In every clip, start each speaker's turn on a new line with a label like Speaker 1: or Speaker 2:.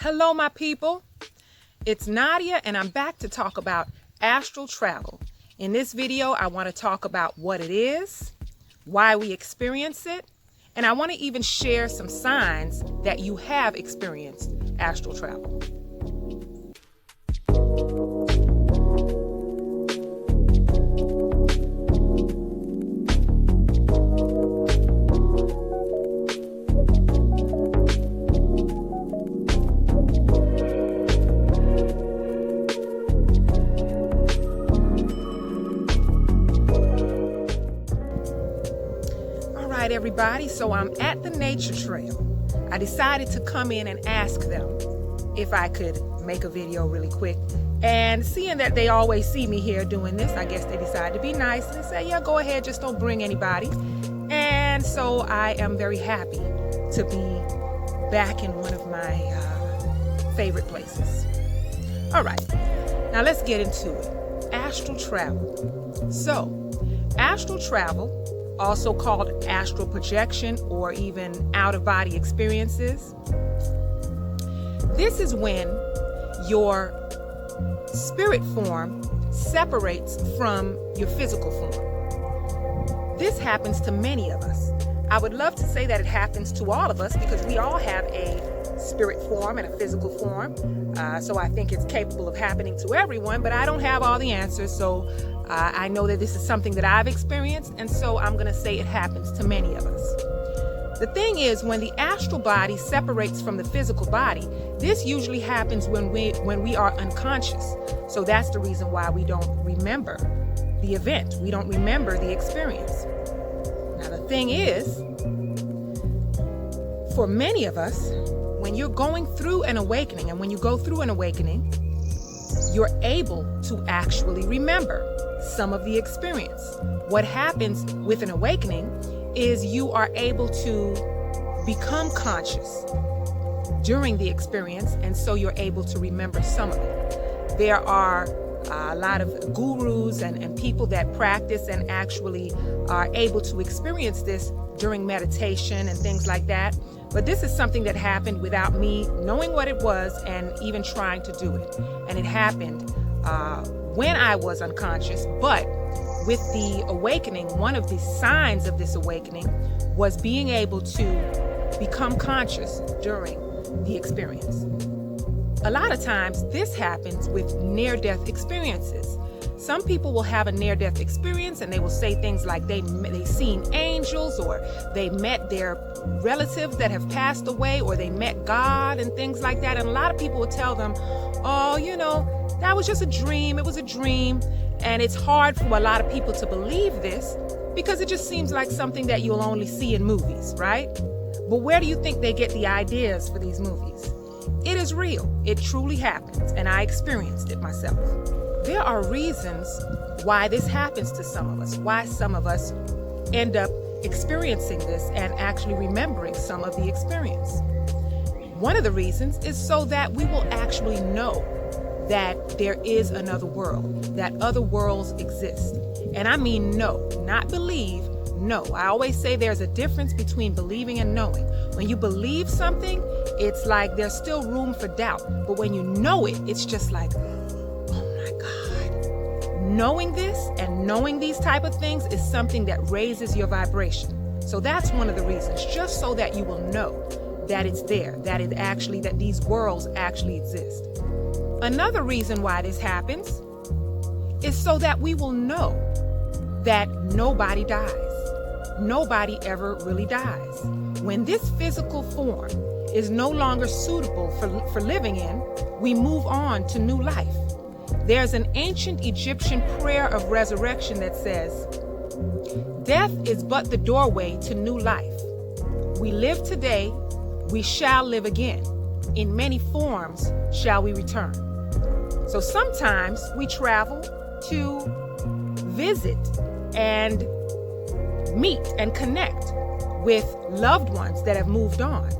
Speaker 1: Hello, my people. It's Nadia, and I'm back to talk about astral travel. In this video, I want to talk about what it is, why we experience it, and I want to even share some signs that you have experienced astral travel. Everybody, so I'm at the nature trail. I decided to come in and ask them if I could make a video really quick, and seeing that they always see me here doing this, I guess they decided to be nice and say, yeah, go ahead, just don't bring anybody. And so I am very happy to be back in one of my favorite places. All right, now let's get into it. Astral travel. So astral travel, also called astral projection or even out-of-body experiences. This is when your spirit form separates from your physical form. This happens to many of us. I would love to say that it happens to all of us because we all have a spirit form and a physical form. So I think it's capable of happening to everyone, but I don't have all the answers. So I know that this is something that I've experienced, and so I'm going to say it happens to many of us. The thing is, when the astral body separates from the physical body, this usually happens when we are unconscious. So that's the reason why we don't remember the event. We don't remember the experience. Now, the thing is, for many of us, when you're going through an awakening, and when you go through an awakening, you're able to actually remember some of the experience. What happens with an awakening is you are able to become conscious during the experience, and so you're able to remember some of it. There are a lot of gurus and people that practice and actually are able to experience this during meditation and things like that. But this is something that happened without me knowing what it was and even trying to do it. And it happened when I was unconscious. But with the awakening, one of the signs of this awakening was being able to become conscious during the experience. A lot of times this happens with near-death experiences. Some people will have a near-death experience and they will say things like they seen angels, or they met their relatives that have passed away, or they met God and things like that. And a lot of people will tell them, oh, you know, that was just a dream. It was a dream. And it's hard for a lot of people to believe this because it just seems like something that you'll only see in movies, right? But where do you think they get the ideas for these movies? It is real. It truly happens, and I experienced it myself. There are reasons why this happens to some of us, why some of us end up experiencing this and actually remembering some of the experience. One of the reasons is so that we will actually know that there is another world, that other worlds exist. And I mean know, not believe, know. I always say there's a difference between believing and knowing. When you believe something, it's like there's still room for doubt. But when you know it, it's just like, knowing this and knowing these type of things is something that raises your vibration. So that's one of the reasons, just so that you will know that it's there, that these worlds actually exist. Another reason why this happens is so that we will know that nobody dies. Nobody ever really dies. When this physical form is no longer suitable for living in, we move on to new life. There's an ancient Egyptian prayer of resurrection that says, "Death is but the doorway to new life. We live today, we shall live again. In many forms shall we return." So sometimes we travel to visit and meet and connect with loved ones that have moved on,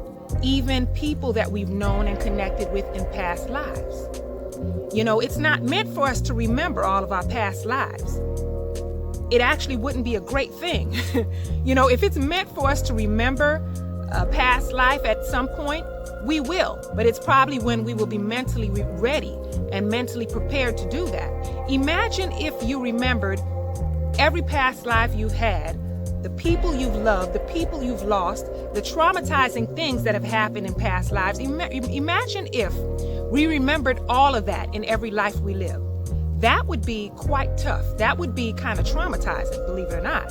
Speaker 1: even people that we've known and connected with in past lives. You know, it's not meant for us to remember all of our past lives. It actually wouldn't be a great thing. You know, if it's meant for us to remember a past life at some point, We will, but it's probably when we will be mentally ready and mentally prepared to do that. Imagine if you remembered every past life you've had, the people you've loved, the people you've lost, the traumatizing things that have happened in past lives. Imagine if we remembered all of that in every life we live. That would be quite tough. That would be kind of traumatizing, believe it or not.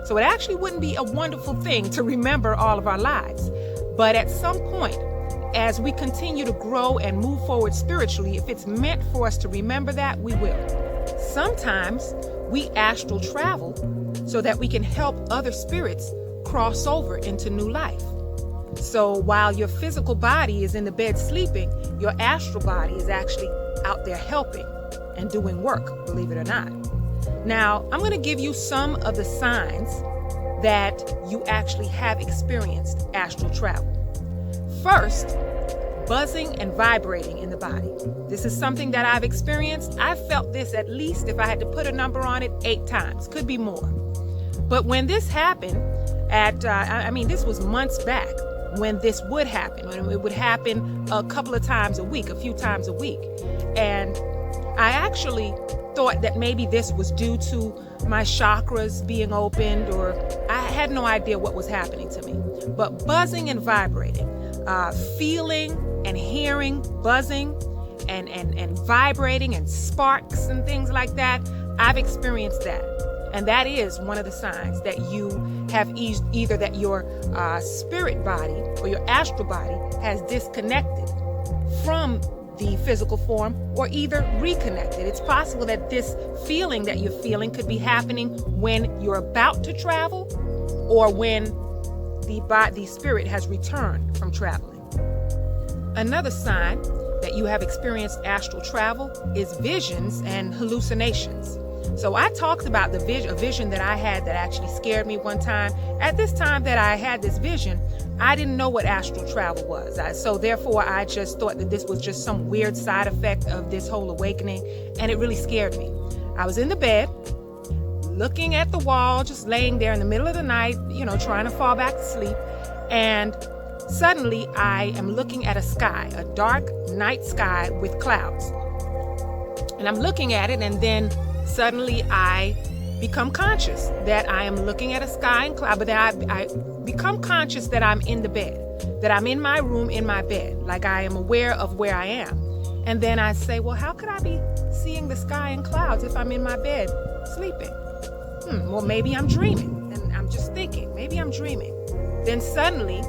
Speaker 1: So it actually wouldn't be a wonderful thing to remember all of our lives. But at some point, as we continue to grow and move forward spiritually, if it's meant for us to remember that, we will. Sometimes we astral travel so that we can help other spirits cross over into new life. So while your physical body is in the bed sleeping, your astral body is actually out there helping and doing work, believe it or not. Now, I'm going to give you some of the signs that you actually have experienced astral travel. First, buzzing and vibrating in the body. This is something that I've experienced. I've felt this at least, if I had to put a number on it, 8 times, could be more. But when this happened this was months back when this would happen, when it would happen a couple of times a week, a few times a week. And I actually thought that maybe this was due to my chakras being opened, or I had no idea what was happening to me. But buzzing and vibrating, feeling and hearing buzzing and vibrating and sparks and things like that, I've experienced that. And that is one of the signs that you have either that your spirit body or your astral body has disconnected from the physical form, or either reconnected. It's possible that this feeling that you're feeling could be happening when you're about to travel, or when the spirit has returned from traveling. Another sign that you have experienced astral travel is visions and hallucinations. So I talked about a vision that I had that actually scared me one time. At this time that I had this vision, I didn't know what astral travel was. So therefore, I just thought that this was just some weird side effect of this whole awakening, and it really scared me. I was in the bed, looking at the wall, just laying there in the middle of the night, trying to fall back to sleep, and suddenly I am looking at a sky, a dark night sky with clouds. And I'm looking at it, and then suddenly I become conscious that I am looking at a sky and cloud, but then I become conscious that I'm in the bed, that I'm in my room, in my bed, like I am aware of where I am. And then I say, well, how could I be seeing the sky and clouds if I'm in my bed sleeping? Well, maybe I'm dreaming. And I'm just thinking, maybe I'm dreaming. Then suddenly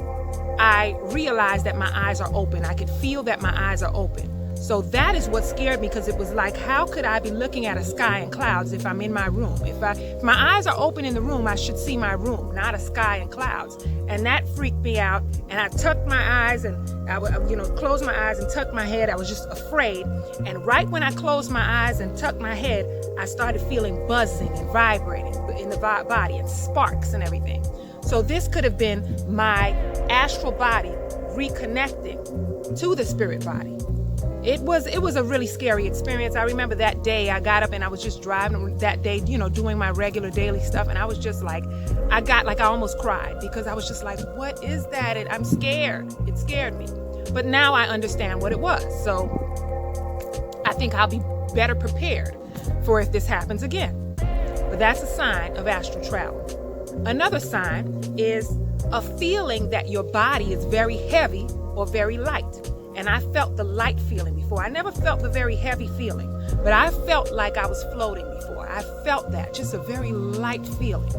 Speaker 1: I realize that my eyes are open. I could feel that my eyes are open. So that is what scared me, because it was like, how could I be looking at a sky and clouds if I'm in my room? If my eyes are open in the room, I should see my room, not a sky and clouds. And that freaked me out. And I tucked my eyes and I closed my eyes and tucked my head. I was just afraid. And right when I closed my eyes and tucked my head, I started feeling buzzing and vibrating in the body and sparks and everything. So this could have been my astral body reconnecting to the spirit body. It was a really scary experience. I remember that day I got up and I was just driving that day, doing my regular daily stuff. And I was just like, I almost cried, because I was just like, what is that? I'm scared. It scared me. But now I understand what it was. So I think I'll be better prepared for if this happens again. But that's a sign of astral travel. Another sign is a feeling that your body is very heavy or very light. And I felt the light feeling before. I never felt the very heavy feeling, but I felt like I was floating before. I felt that, just a very light feeling.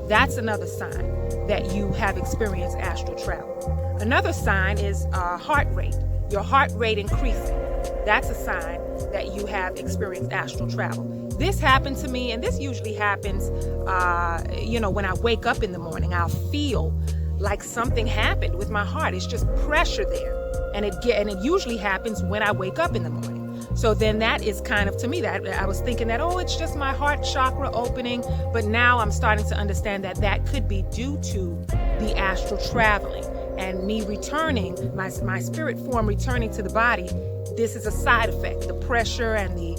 Speaker 1: That's another sign that you have experienced astral travel. Another sign is heart rate. Your heart rate increasing. That's a sign that you have experienced astral travel. This happened to me, and this usually happens, when I wake up in the morning. I'll feel like something happened with my heart. It's just pressure there. And it usually happens when I wake up in the morning. So then that is kind of, to me, that I was thinking that, it's just my heart chakra opening. But now I'm starting to understand that that could be due to the astral traveling and me returning, my spirit form returning to the body. This is a side effect, the pressure and the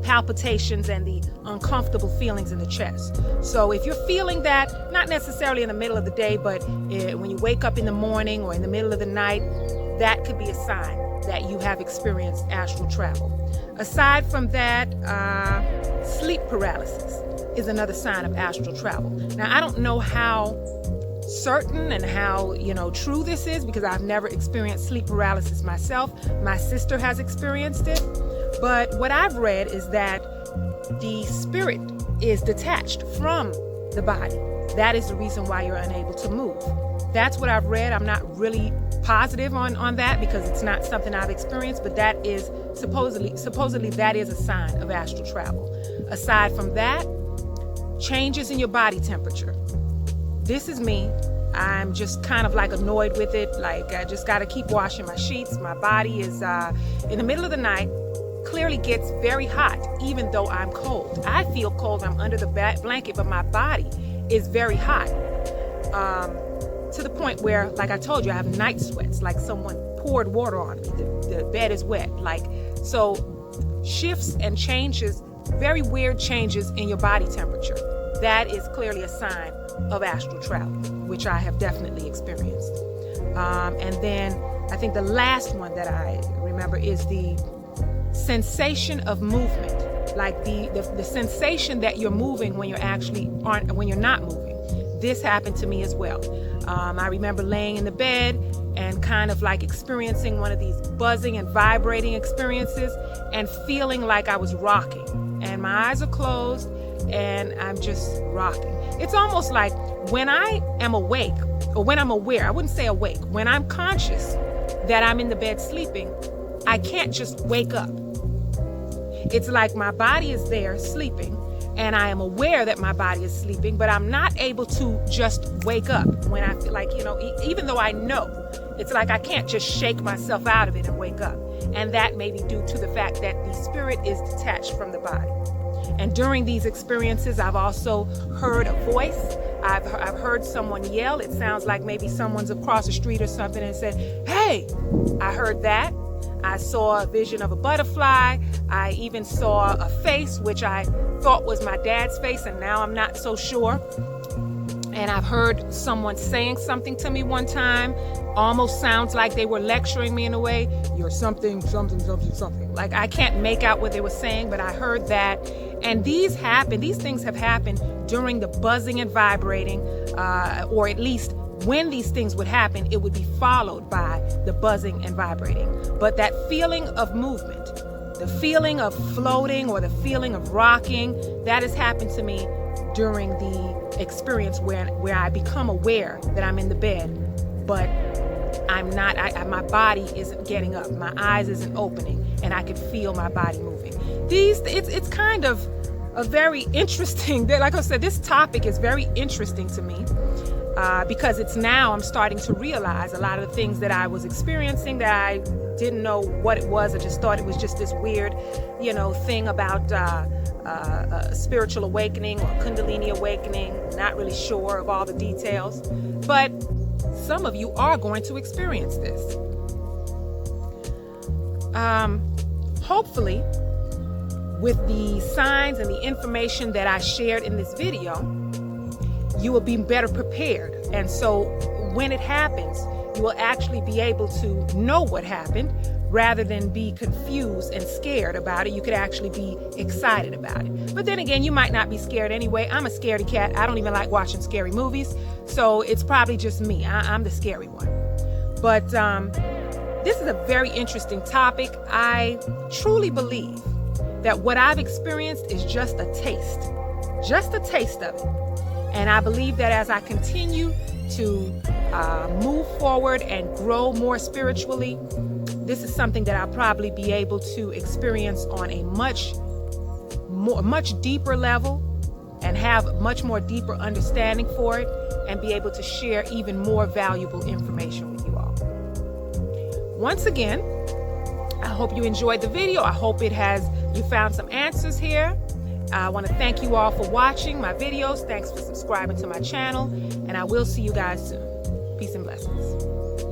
Speaker 1: palpitations and the uncomfortable feelings in the chest. So if you're feeling that, not necessarily in the middle of the day, but when you wake up in the morning or in the middle of the night, that could be a sign that you have experienced astral travel. Aside from that, sleep paralysis is another sign of astral travel. Now, I don't know how certain and how true this is, because I've never experienced sleep paralysis myself. My sister has experienced it, but what I've read is that the spirit is detached from the body. That is the reason why you're unable to move. That's what I've read. I'm not really positive on that, because it's not something I've experienced, but that is supposedly that is a sign of astral travel. Aside from that, changes in your body temperature. This is me. I'm just kind of like annoyed with it. Like, I just got to keep washing my sheets. My body is in the middle of the night, clearly gets very hot, even though I'm cold. I feel cold. I'm under the blanket, but my body is very hot. To the point where, like I told you, I have night sweats, like someone poured water on me. The bed is wet. So shifts and changes, very weird changes in your body temperature. That is clearly a sign of astral travel, which I have definitely experienced. And then I think the last one that I remember is the sensation of movement, like the sensation that you're moving when you're not moving. This happened to me as well. I remember laying in the bed and kind of like experiencing one of these buzzing and vibrating experiences and feeling like I was rocking. And my eyes are closed and I'm just rocking. It's almost like when I am awake, or when I'm aware, I wouldn't say awake, when I'm conscious that I'm in the bed sleeping, I can't just wake up. It's like my body is there sleeping, and I am aware that my body is sleeping, but I'm not able to just wake up when I feel like, even though I know, it's like I can't just shake myself out of it and wake up. And that may be due to the fact that the spirit is detached from the body. And during these experiences, I've also heard a voice. I've heard someone yell. It sounds like maybe someone's across the street or something and said, "Hey!" I heard that. I saw a vision of a butterfly. I even saw a face, which I thought was my dad's face, and now I'm not so sure. And I've heard someone saying something to me one time. Almost sounds like they were lecturing me in a way. You're something, something, something, something. Like, I can't make out what they were saying, but I heard that. And these things have happened during the buzzing and vibrating, or at least when these things would happen, it would be followed by the buzzing and vibrating. But that feeling of movement, the feeling of floating or the feeling of rocking, that has happened to me during the experience where I become aware that I'm in the bed, but I'm not, my body isn't getting up, my eyes isn't opening, and I can feel my body moving. It's kind of a very interesting, like I said, this topic is very interesting to me. Because I'm starting to realize a lot of the things that I was experiencing that I didn't know what it was. I just thought it was just this weird, thing about a spiritual awakening or Kundalini awakening. Not really sure of all the details, but some of you are going to experience this. Hopefully, with the signs and the information that I shared in this video, you will be better prepared. And so when it happens, you will actually be able to know what happened rather than be confused and scared about it. You could actually be excited about it. But then again, you might not be scared anyway. I'm a scaredy cat. I don't even like watching scary movies. So it's probably just me. I'm the scary one. But this is a very interesting topic. I truly believe that what I've experienced is just a taste of it. And I believe that as I continue to move forward and grow more spiritually, this is something that I'll probably be able to experience on a much deeper level and have much more deeper understanding for it, and be able to share even more valuable information with you all. Once again, I hope you enjoyed the video. I hope you found some answers here. I want to thank you all for watching my videos. Thanks for subscribing to my channel, and I will see you guys soon. Peace and blessings.